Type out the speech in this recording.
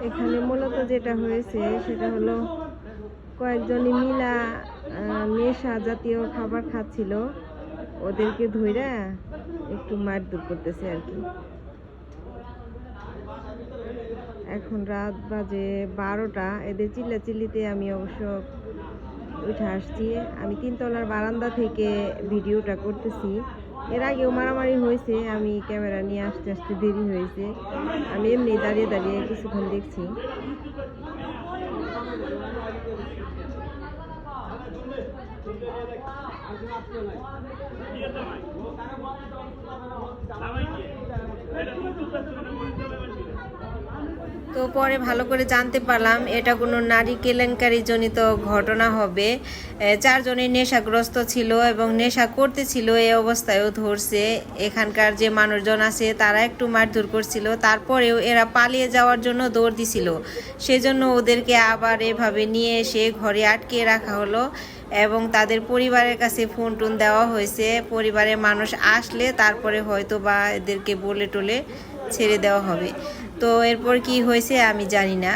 এখানে মূলত যেটা হয়েছে সেটা হলো কয়েকজনই মিলা নেশা জাতীয় খাবার খাচ্ছিল, ওদেরকে ধইরা একটু মারধর করতেছে আর কি। এখন রাত বাজে 12টা। এদের চিল্লাচিল্লিতে আমি অবশ্য উঠে আসছি। আমি 3 তলার বারান্দা থেকে ভিডিওটা করতেছি। এর আগেও মারামারি হয়েছে, আমি ক্যামেরা নিয়ে আসতে আসতে দেরি হয়েছে। আমি এমনি দাঁড়িয়ে দাঁড়িয়ে কিছুক্ষণ দেখছি। তো পরে ভালো করে জানতে পারলাম এটা কোনো নারী কেলেঙ্কারি জনিত ঘটনা হবে। 4 জনই নেশাগ্রস্ত ছিল এবং নেশা করতেছিল, এই অবস্থায়ও ধরছে। এখানকার যে মানুষজন আছে তারা একটু মারধর করছিল, তারপরেও এরা পালিয়ে যাওয়ার জন্য দৌড় দিছিল। সেজন্য ওদেরকে আবার এভাবে নিয়ে এসে ঘরে আটকে রাখা হলো এবং তাদের পরিবারের কাছে ফোন টোন দেওয়া হয়েছে। পরিবারের মানুষ আসলে তারপরে হয়তো বা এদেরকে বলে টলে ছেড়ে দেওয়া হবে। তো এরপর কি হয়েছে আমি জানি না।